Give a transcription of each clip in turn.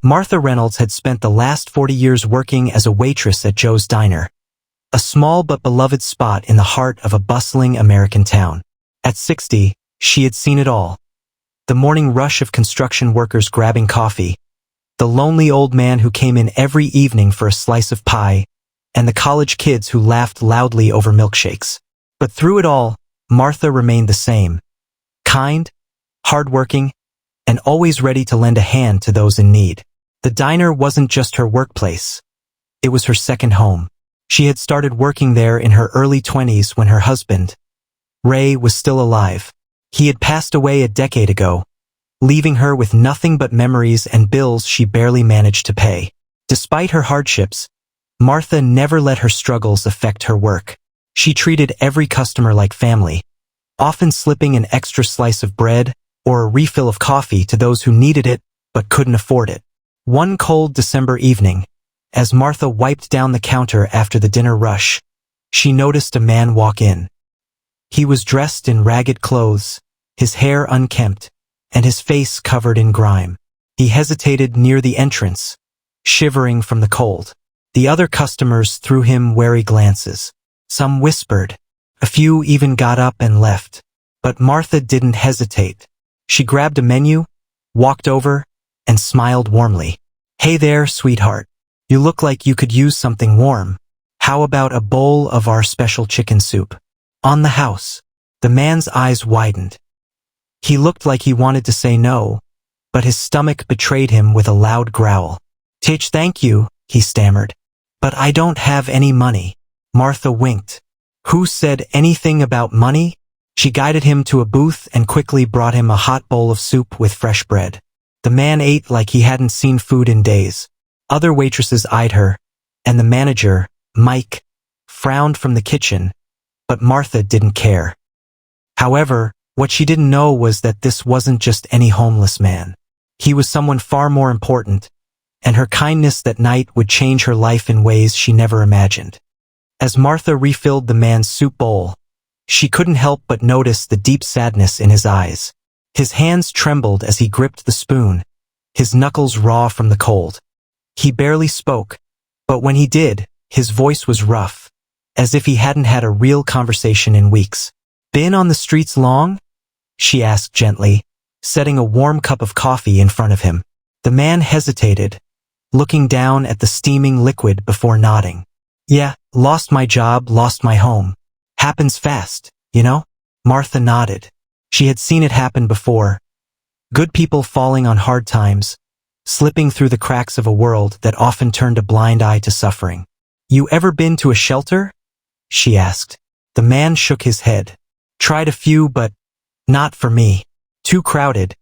Martha Reynolds had spent the last 40 years working as a waitress at Joe's Diner, a small but beloved spot in the heart of a bustling American town. At 60, she had seen it all. The morning rush of construction workers grabbing coffee, the lonely old man who came in every evening for a slice of pie, and the college kids who laughed loudly over milkshakes. But through it all, Martha remained the same. Kind, hardworking, and always ready to lend a hand to those in need. The diner wasn't just her workplace. It was her second home. She had started working there in her early 20s when her husband, Ray, was still alive. He had passed away a decade ago, leaving her with nothing but memories and bills she barely managed to pay. Despite her hardships, Martha never let her struggles affect her work. She treated every customer like family, often slipping an extra slice of bread or a refill of coffee to those who needed it but couldn't afford it. One cold December evening, as Martha wiped down the counter after the dinner rush, she noticed a man walk in. He was dressed in ragged clothes, his hair unkempt, and his face covered in grime. He hesitated near the entrance, shivering from the cold. The other customers threw him wary glances. Some whispered. A few even got up and left. But Martha didn't hesitate. She grabbed a menu, walked over, and smiled warmly. "Hey there, sweetheart. You look like you could use something warm. How about a bowl of our special chicken soup?" "On the house." The man's eyes widened. He looked like he wanted to say no, but his stomach betrayed him with a loud growl. Thank you," he stammered. "But I don't have any money." Martha winked. "Who said anything about money?" She guided him to a booth and quickly brought him a hot bowl of soup with fresh bread. The man ate like he hadn't seen food in days. Other waitresses eyed her, and the manager, Mike, frowned from the kitchen, but Martha didn't care. However, what she didn't know was that this wasn't just any homeless man. He was someone far more important, and her kindness that night would change her life in ways she never imagined. As Martha refilled the man's soup bowl, she couldn't help but notice the deep sadness in his eyes. His hands trembled as he gripped the spoon, his knuckles raw from the cold. He barely spoke, but when he did, his voice was rough, as if he hadn't had a real conversation in weeks. "Been on the streets long?" she asked gently, setting a warm cup of coffee in front of him. The man hesitated, looking down at the steaming liquid before nodding. "Yeah, lost my job, lost my home. Happens fast, you know?" Martha nodded. She had seen it happen before. Good people falling on hard times, slipping through the cracks of a world that often turned a blind eye to suffering. "You ever been to a shelter?" she asked. The man shook his head. "Tried a few, but not for me. Too crowded,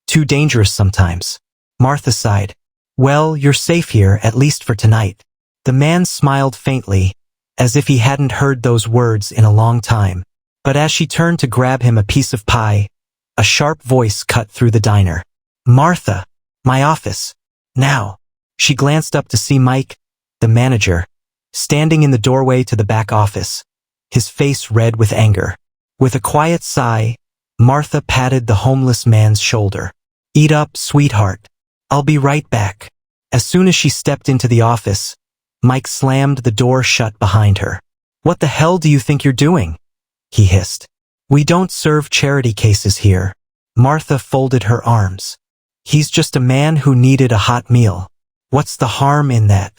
too dangerous sometimes." Martha sighed. "Well, you're safe here, at least for tonight." The man smiled faintly, as if he hadn't heard those words in a long time. But as she turned to grab him a piece of pie, a sharp voice cut through the diner. "Martha, my office. Now." She glanced up to see Mike, the manager, standing in the doorway to the back office, his face red with anger. With a quiet sigh, Martha patted the homeless man's shoulder. "Eat up, sweetheart. I'll be right back." As soon as she stepped into the office, Mike slammed the door shut behind her. "What the hell do you think you're doing?" he hissed. "We don't serve charity cases here." Martha folded her arms. "He's just a man who needed a hot meal. What's the harm in that?"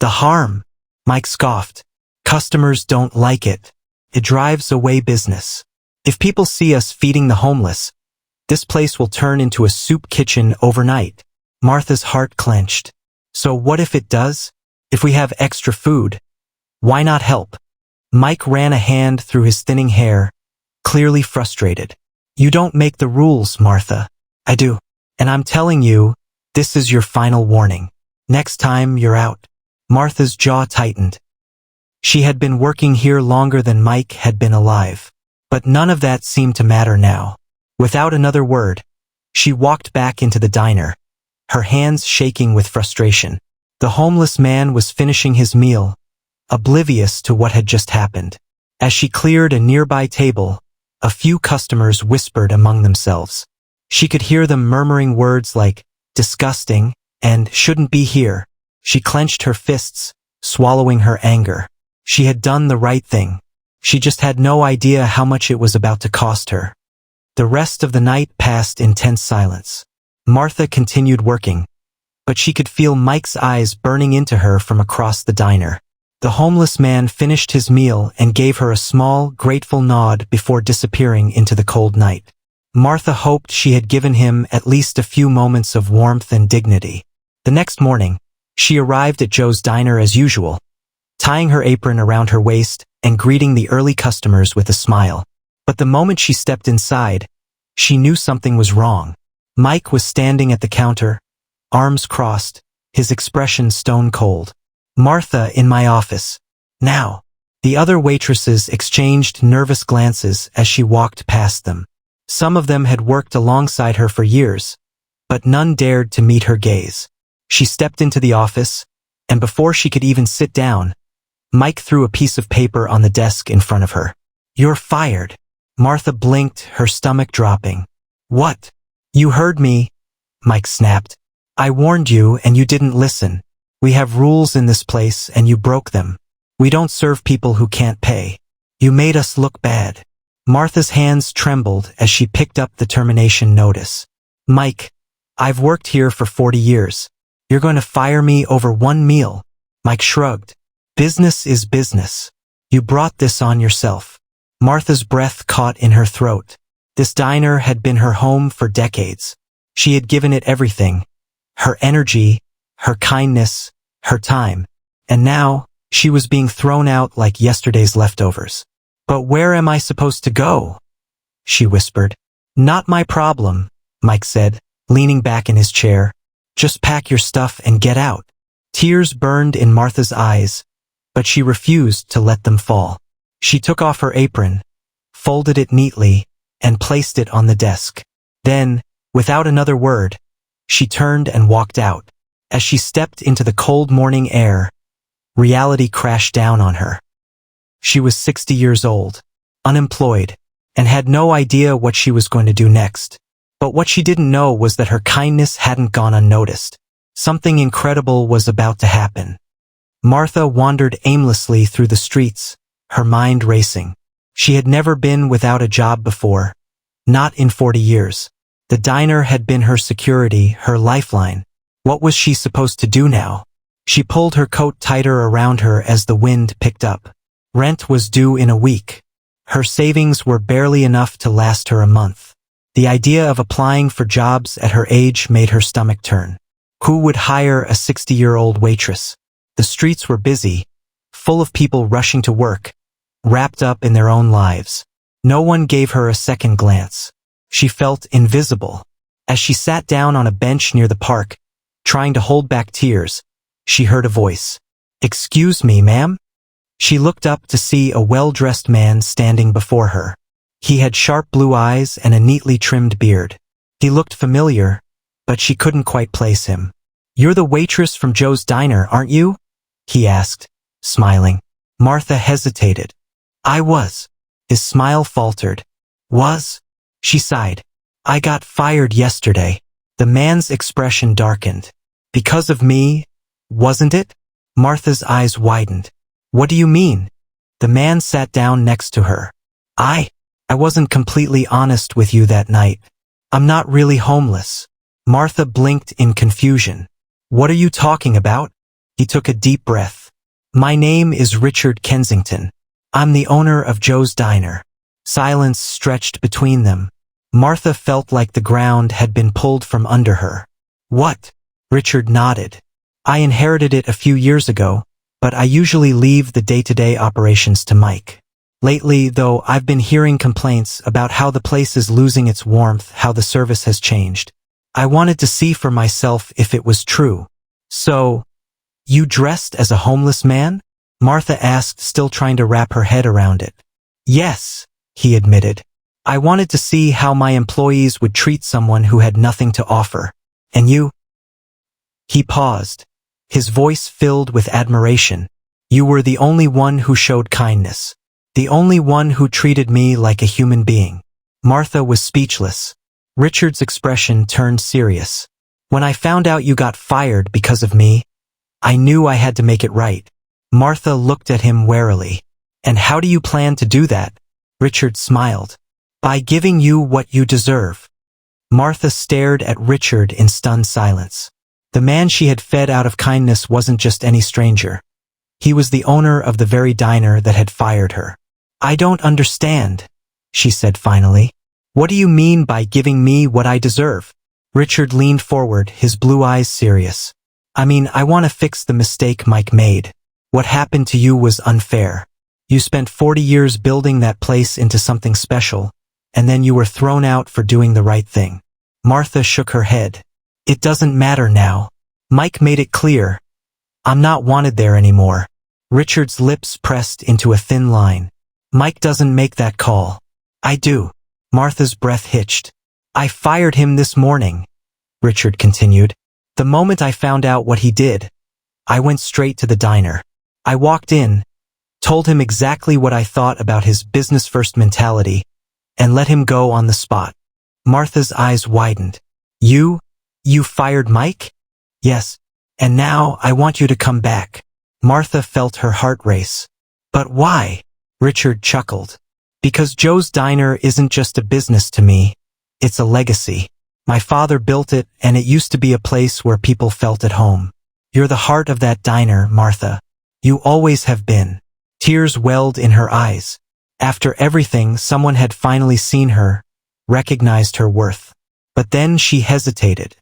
"The harm?" Mike scoffed. "Customers don't like it. It drives away business. If people see us feeding the homeless, this place will turn into a soup kitchen overnight." Martha's heart clenched. "So what if it does? If we have extra food, why not help?" Mike ran a hand through his thinning hair, clearly frustrated. "You don't make the rules, Martha." "I do. And I'm telling you, this is your final warning. Next time, you're out." Martha's jaw tightened. She had been working here longer than Mike had been alive. But none of that seemed to matter now. Without another word, she walked back into the diner, her hands shaking with frustration. The homeless man was finishing his meal, oblivious to what had just happened. As she cleared a nearby table, a few customers whispered among themselves. She could hear them murmuring words like disgusting and shouldn't be here. She clenched her fists, swallowing her anger. She had done the right thing. She just had no idea how much it was about to cost her. The rest of the night passed in tense silence. Martha continued working, but she could feel Mike's eyes burning into her from across the diner. The homeless man finished his meal and gave her a small, grateful nod before disappearing into the cold night. Martha hoped she had given him at least a few moments of warmth and dignity. The next morning, she arrived at Joe's diner as usual, tying her apron around her waist and greeting the early customers with a smile. But the moment she stepped inside, she knew something was wrong. Mike was standing at the counter, arms crossed, his expression stone cold. "Martha, in my office. Now." The other waitresses exchanged nervous glances as she walked past them. Some of them had worked alongside her for years, but none dared to meet her gaze. She stepped into the office, and before she could even sit down, Mike threw a piece of paper on the desk in front of her. "You're fired." Martha blinked, her stomach dropping. "What? You heard me," Mike snapped. "I warned you and you didn't listen. We have rules in this place and you broke them. We don't serve people who can't pay. You made us look bad." Martha's hands trembled as she picked up the termination notice. "Mike, I've worked here for 40 years. You're going to fire me over one meal?" Mike shrugged. "Business is business. You brought this on yourself." Martha's breath caught in her throat. This diner had been her home for decades. She had given it everything. Her energy, her kindness, her time. And now, she was being thrown out like yesterday's leftovers. "But where am I supposed to go?" she whispered. "Not my problem," Mike said, leaning back in his chair. "Just pack your stuff and get out." Tears burned in Martha's eyes, but she refused to let them fall. She took off her apron, folded it neatly, and placed it on the desk. Then, without another word, she turned and walked out. As she stepped into the cold morning air, reality crashed down on her. She was 60 years old, unemployed, and had no idea what she was going to do next. But what she didn't know was that her kindness hadn't gone unnoticed. Something incredible was about to happen. Martha wandered aimlessly through the streets, her mind racing. She had never been without a job before, not in 40 years. The diner had been her security, her lifeline. What was she supposed to do now? She pulled her coat tighter around her as the wind picked up. Rent was due in a week. Her savings were barely enough to last her a month. The idea of applying for jobs at her age made her stomach turn. Who would hire a 60-year-old waitress? The streets were busy, full of people rushing to work, wrapped up in their own lives. No one gave her a second glance. She felt invisible. As she sat down on a bench near the park, trying to hold back tears, she heard a voice. "Excuse me, ma'am?" She looked up to see a well-dressed man standing before her. He had sharp blue eyes and a neatly trimmed beard. He looked familiar, but she couldn't quite place him. "You're the waitress from Joe's diner, aren't you?" he asked, smiling. Martha hesitated. "I was." His smile faltered. "Was?" She sighed. "I got fired yesterday." The man's expression darkened. "Because of me, wasn't it?" Martha's eyes widened. "What do you mean?" The man sat down next to her. I wasn't completely honest with you that night. I'm not really homeless." Martha blinked in confusion. "What are you talking about?" He took a deep breath. "My name is Richard Kensington. I'm the owner of Joe's Diner." Silence stretched between them. Martha felt like the ground had been pulled from under her. "What?" Richard nodded. "I inherited it a few years ago, but I usually leave the day-to-day operations to Mike. Lately, though, I've been hearing complaints about how the place is losing its warmth, how the service has changed. I wanted to see for myself if it was true." "So, you dressed as a homeless man?" Martha asked, still trying to wrap her head around it. "Yes," he admitted. "I wanted to see how my employees would treat someone who had nothing to offer. And you?" He paused, his voice filled with admiration. "You were the only one who showed kindness. The only one who treated me like a human being." Martha was speechless. Richard's expression turned serious. When I found out you got fired because of me, I knew I had to make it right. Martha looked at him warily. And how do you plan to do that? Richard smiled. By giving you what you deserve. Martha stared at Richard in stunned silence. The man she had fed out of kindness wasn't just any stranger. He was the owner of the very diner that had fired her. I don't understand, she said finally. What do you mean by giving me what I deserve? Richard leaned forward, his blue eyes serious. I mean, I want to fix the mistake Mike made. What happened to you was unfair. You spent 40 years building that place into something special, and then you were thrown out for doing the right thing. Martha shook her head. It doesn't matter now. Mike made it clear. I'm not wanted there anymore. Richard's lips pressed into a thin line. Mike doesn't make that call. I do. Martha's breath hitched. I fired him this morning, Richard continued. The moment I found out what he did, I went straight to the diner. I walked in, told him exactly what I thought about his business-first mentality, and let him go on the spot. Martha's eyes widened. You fired Mike? Yes. And now I want you to come back. Martha felt her heart race. But why? Richard chuckled. Because Joe's Diner isn't just a business to me. It's a legacy. My father built it, and it used to be a place where people felt at home. You're the heart of that diner, Martha. You always have been. Tears welled in her eyes. After everything, someone had finally seen her, recognized her worth. But then she hesitated.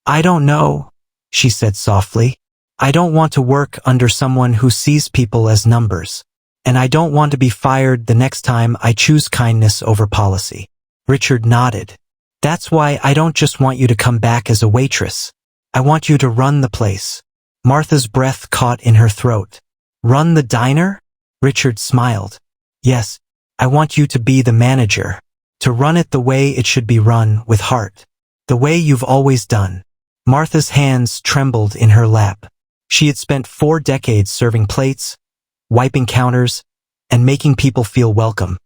I don't know, she said softly. I don't want to work under someone who sees people as numbers. And I don't want to be fired the next time I choose kindness over policy. Richard nodded. That's why I don't just want you to come back as a waitress. I want you to run the place. Martha's breath caught in her throat. Run the diner? Richard smiled. Yes, I want you to be the manager. To run it the way it should be run, with heart. The way you've always done. Martha's hands trembled in her lap. She had spent 4 decades serving plates, wiping counters, and making people feel welcome.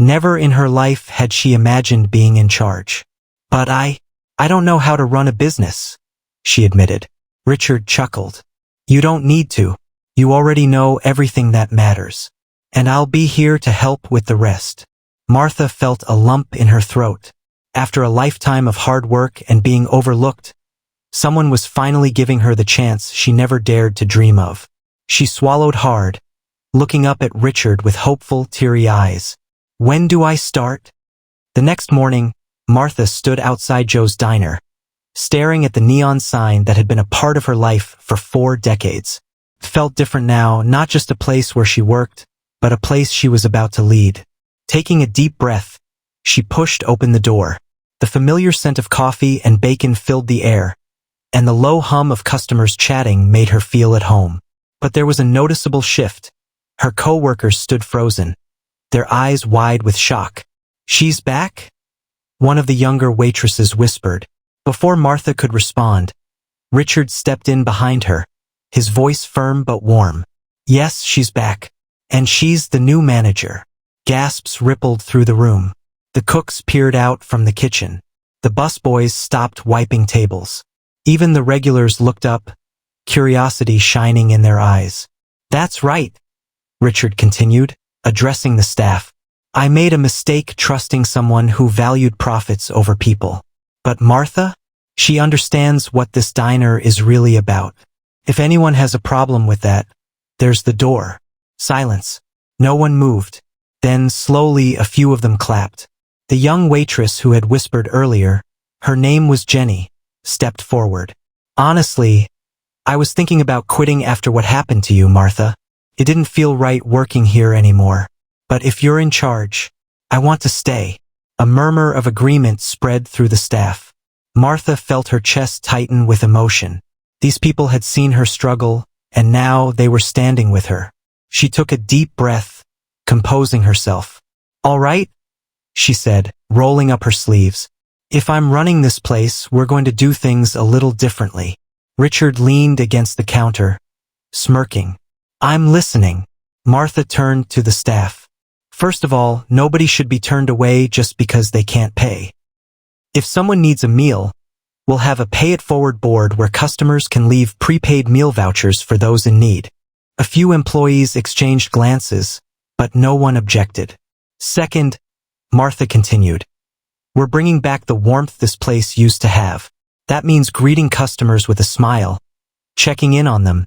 Never in her life had she imagined being in charge. But I don't know how to run a business, she admitted. Richard chuckled. You don't need to. You already know everything that matters. And I'll be here to help with the rest. Martha felt a lump in her throat. After a lifetime of hard work and being overlooked, someone was finally giving her the chance she never dared to dream of. She swallowed hard, looking up at Richard with hopeful, teary eyes. When do I start? The next morning, Martha stood outside Joe's Diner, staring at the neon sign that had been a part of her life for 4 decades. It felt different now, not just a place where she worked, but a place she was about to lead. Taking a deep breath, she pushed open the door. The familiar scent of coffee and bacon filled the air, and the low hum of customers chatting made her feel at home. But there was a noticeable shift. Her co-workers stood frozen, their eyes wide with shock. She's back? One of the younger waitresses whispered. Before Martha could respond, Richard stepped in behind her, his voice firm but warm. Yes, she's back. And she's the new manager. Gasps rippled through the room. The cooks peered out from the kitchen. The busboys stopped wiping tables. Even the regulars looked up, curiosity shining in their eyes. That's right, Richard continued, addressing the staff. I made a mistake trusting someone who valued profits over people. But Martha? She understands what this diner is really about. If anyone has a problem with that, there's the door. Silence. No one moved. Then slowly a few of them clapped. The young waitress who had whispered earlier, her name was Jenny, stepped forward. Honestly, I was thinking about quitting after what happened to you, Martha. It didn't feel right working here anymore. But if you're in charge, I want to stay. A murmur of agreement spread through the staff. Martha felt her chest tighten with emotion. These people had seen her struggle, and now they were standing with her. She took a deep breath, composing herself. All right, she said, rolling up her sleeves. If I'm running this place, we're going to do things a little differently. Richard leaned against the counter, smirking. I'm listening. Martha turned to the staff. First of all, nobody should be turned away just because they can't pay. If someone needs a meal, We'll have a pay-it-forward board where customers can leave prepaid meal vouchers for those in need. A few employees exchanged glances, but no one objected. Second, Martha continued, we're bringing back the warmth this place used to have. That means greeting customers with a smile, checking in on them,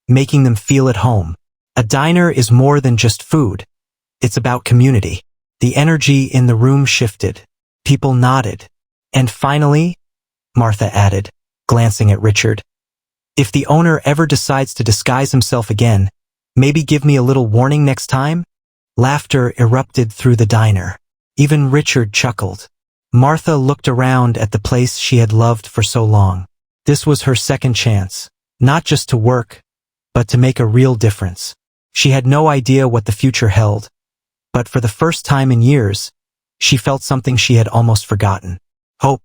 making them feel at home. A diner is more than just food. It's about community. The energy in the room shifted. People nodded. And finally, Martha added, glancing at Richard, if the owner ever decides to disguise himself again, maybe give me a little warning next time? Laughter erupted through the diner. Even Richard chuckled. Martha looked around at the place she had loved for so long. This was her second chance, not just to work, but to make a real difference. She had no idea what the future held, but for the first time in years, she felt something she had almost forgotten. Hope.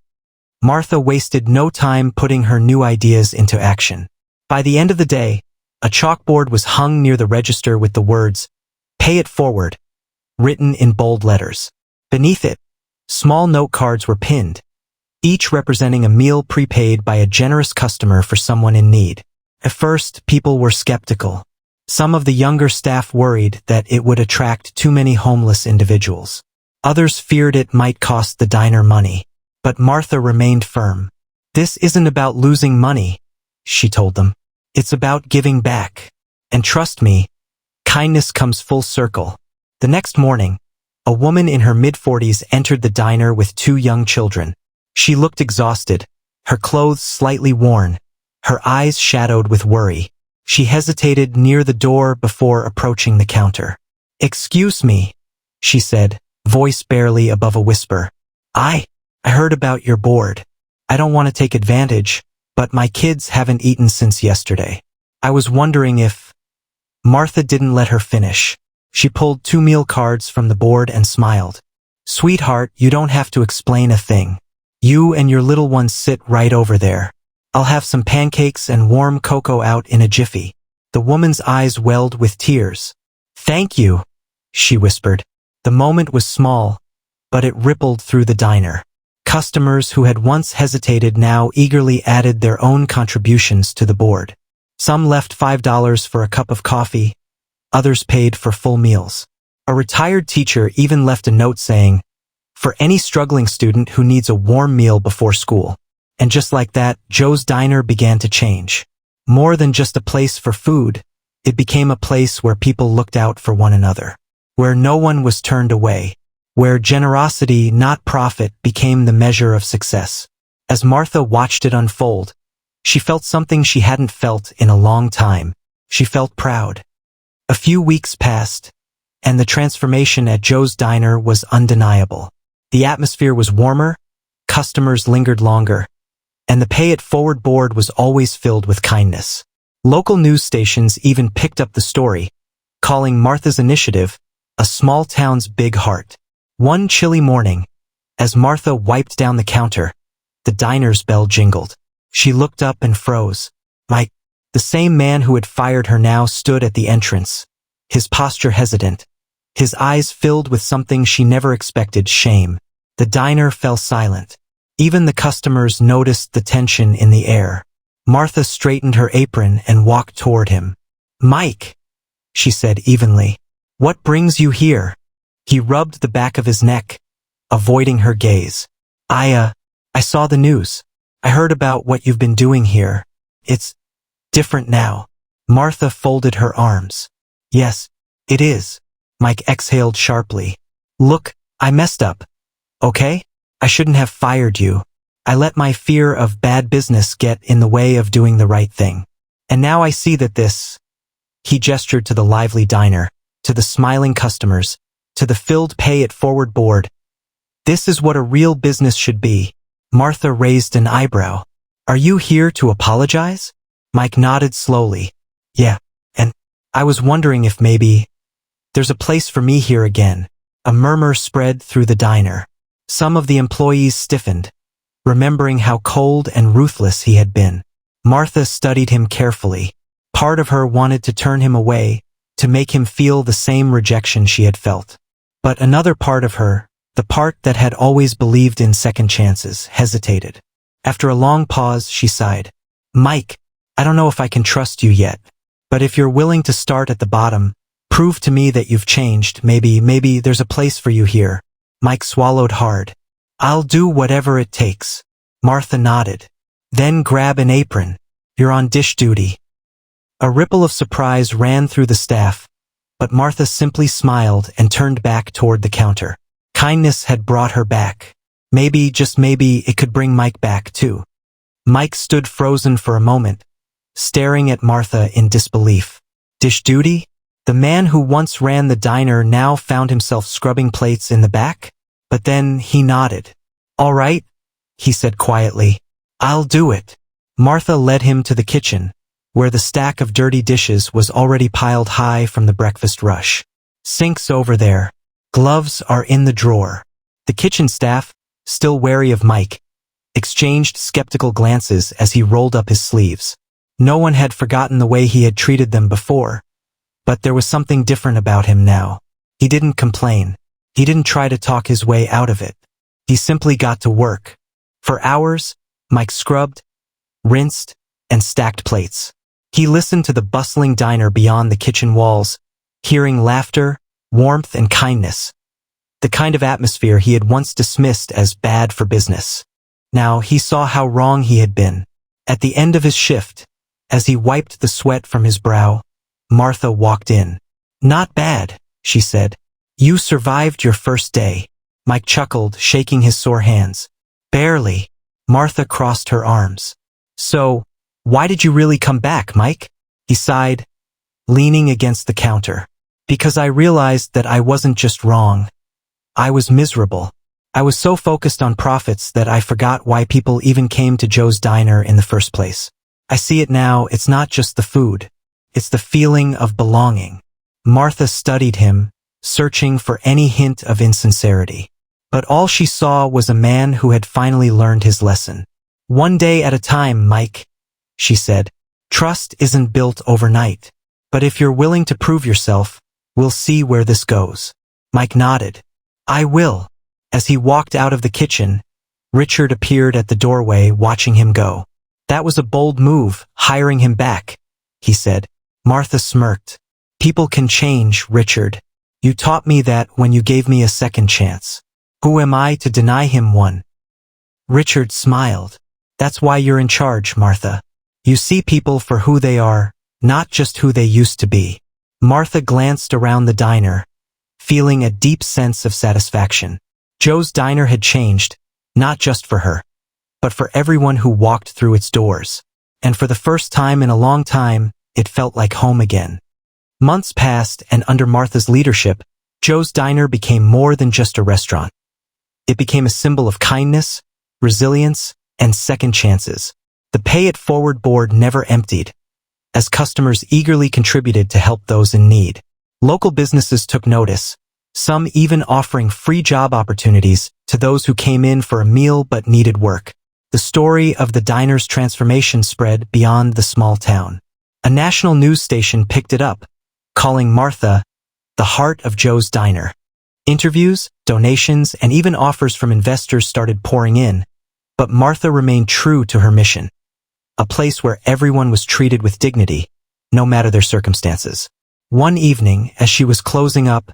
Martha wasted no time putting her new ideas into action. By the end of the day, a chalkboard was hung near the register with the words, "Pay it forward," written in bold letters. Beneath it, small note cards were pinned, each representing a meal prepaid by a generous customer for someone in need. At first, people were skeptical. Some of the younger staff worried that it would attract too many homeless individuals. Others feared it might cost the diner money. But Martha remained firm. This isn't about losing money, she told them. It's about giving back. And trust me, kindness comes full circle. The next morning, a woman in her mid-40s entered the diner with 2 young children. She looked exhausted, her clothes slightly worn, her eyes shadowed with worry. She hesitated near the door before approaching the counter. "Excuse me," she said, voice barely above a whisper. I heard about your board. I don't want to take advantage, but my kids haven't eaten since yesterday. I was wondering if..." Martha didn't let her finish. She pulled 2 meal cards from the board and smiled. "Sweetheart, you don't have to explain a thing. You and your little ones sit right over there. I'll have some pancakes and warm cocoa out in a jiffy." The woman's eyes welled with tears. "Thank you," she whispered. The moment was small, but it rippled through the diner. Customers who had once hesitated now eagerly added their own contributions to the board. Some left $5 for a cup of coffee, others paid for full meals. A retired teacher even left a note saying, "For any struggling student who needs a warm meal before school." And just like that, Joe's Diner began to change. More than just a place for food, it became a place where people looked out for one another, where no one was turned away, where generosity, not profit, became the measure of success. As Martha watched it unfold, she felt something she hadn't felt in a long time. She felt proud. A few weeks passed, and the transformation at Joe's Diner was undeniable. The atmosphere was warmer, customers lingered longer, and the pay-it-forward board was always filled with kindness. Local news stations even picked up the story, calling Martha's initiative a small town's big heart. One chilly morning, as Martha wiped down the counter, the diner's bell jingled. She looked up and froze. Mike, the same man who had fired her now stood at the entrance, his posture hesitant, his eyes filled with something she never expected, shame. The diner fell silent. Even the customers noticed the tension in the air. Martha straightened her apron and walked toward him. "Mike," she said evenly, "what brings you here?" He rubbed the back of his neck, avoiding her gaze. I saw the news. I heard about what you've been doing here. It's different now." Martha folded her arms. "Yes, it is." Mike exhaled sharply. "Look, I messed up. Okay? I shouldn't have fired you. I let my fear of bad business get in the way of doing the right thing. And now I see that this..." He gestured to the lively diner, to the smiling customers, to the filled pay-it-forward board. "This is what a real business should be." Martha raised an eyebrow. "Are you here to apologize?" Mike nodded slowly. "Yeah, and I was wondering if maybe there's a place for me here again." A murmur spread through the diner. Some of the employees stiffened, remembering how cold and ruthless he had been. Martha studied him carefully. Part of her wanted to turn him away, to make him feel the same rejection she had felt. But another part of her, the part that had always believed in second chances, hesitated. After a long pause, she sighed. Mike, I don't know if I can trust you yet. But if you're willing to start at the bottom, prove to me that you've changed, maybe there's a place for you here. Mike swallowed hard. I'll do whatever it takes. Martha nodded. Then grab an apron. You're on dish duty. A ripple of surprise ran through the staff, but Martha simply smiled and turned back toward the counter. Kindness had brought her back. Maybe, just maybe, it could bring Mike back too. Mike stood frozen for a moment, staring at Martha in disbelief. Dish duty? The man who once ran the diner now found himself scrubbing plates in the back? But then he nodded. All right, he said quietly. I'll do it. Martha led him to the kitchen, where the stack of dirty dishes was already piled high from the breakfast rush. Sink's over there. Gloves are in the drawer. The kitchen staff, still wary of Mike, exchanged skeptical glances as he rolled up his sleeves. No one had forgotten the way he had treated them before, but there was something different about him now. He didn't complain. He didn't try to talk his way out of it. He simply got to work. For hours, Mike scrubbed, rinsed, and stacked plates. He listened to the bustling diner beyond the kitchen walls, hearing laughter, warmth, and kindness. The kind of atmosphere he had once dismissed as bad for business. Now he saw how wrong he had been. At the end of his shift, as he wiped the sweat from his brow, Martha walked in. Not bad, she said. You survived your first day. Mike chuckled, shaking his sore hands. Barely. Martha crossed her arms. So, why did you really come back, Mike? He sighed, leaning against the counter. Because I realized that I wasn't just wrong. I was miserable. I was so focused on profits that I forgot why people even came to Joe's Diner in the first place. I see it now, it's not just the food. It's the feeling of belonging. Martha studied him, searching for any hint of insincerity. But all she saw was a man who had finally learned his lesson. One day at a time, Mike, she said. Trust isn't built overnight. But if you're willing to prove yourself, we'll see where this goes. Mike nodded. I will. As he walked out of the kitchen, Richard appeared at the doorway watching him go. That was a bold move, hiring him back, he said. Martha smirked. People can change, Richard. You taught me that when you gave me a second chance. Who am I to deny him one? Richard smiled. That's why you're in charge, Martha. You see people for who they are, not just who they used to be. Martha glanced around the diner, feeling a deep sense of satisfaction. Joe's Diner had changed, not just for her, but for everyone who walked through its doors. And for the first time in a long time, it felt like home again. Months passed, and under Martha's leadership, Joe's Diner became more than just a restaurant. It became a symbol of kindness, resilience, and second chances. The Pay It Forward board never emptied, as customers eagerly contributed to help those in need. Local businesses took notice, some even offering free job opportunities to those who came in for a meal but needed work. The story of the diner's transformation spread beyond the small town. A national news station picked it up, calling Martha the heart of Joe's Diner. Interviews, donations, and even offers from investors started pouring in, but Martha remained true to her mission. A place where everyone was treated with dignity, no matter their circumstances. One evening, as she was closing up,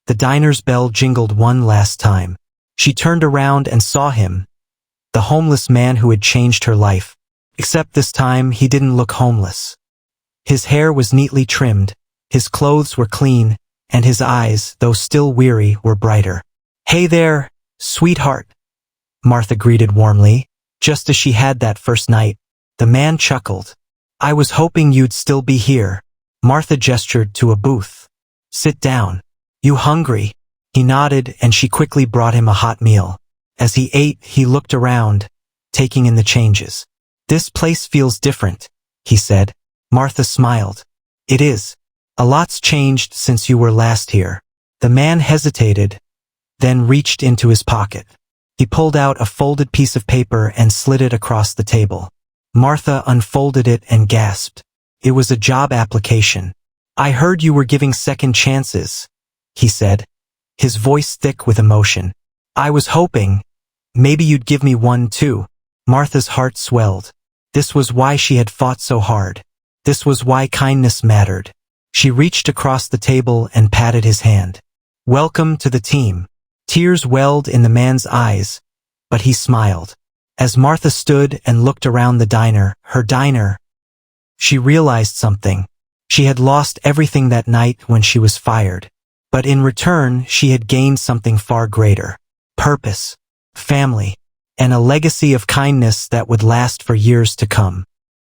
the diner's bell jingled one last time. She turned around and saw him, the homeless man who had changed her life. Except this time, he didn't look homeless. His hair was neatly trimmed, his clothes were clean, and his eyes, though still weary, were brighter. Hey there, sweetheart, Martha greeted warmly, just as she had that first night. The man chuckled. I was hoping you'd still be here. Martha gestured to a booth. Sit down. You hungry? He nodded, and she quickly brought him a hot meal. As he ate, he looked around, taking in the changes. This place feels different, he said. Martha smiled. It is. A lot's changed since you were last here. The man hesitated, then reached into his pocket. He pulled out a folded piece of paper and slid it across the table. Martha unfolded it and gasped. It was a job application. I heard you were giving second chances, he said, his voice thick with emotion. I was hoping, maybe you'd give me one too. Martha's heart swelled. This was why she had fought so hard. This was why kindness mattered. She reached across the table and patted his hand. "Welcome to the team." Tears welled in the man's eyes, but he smiled. As Martha stood and looked around the diner, her diner, she realized something. She had lost everything that night when she was fired. But in return, she had gained something far greater. Purpose, family, and a legacy of kindness that would last for years to come.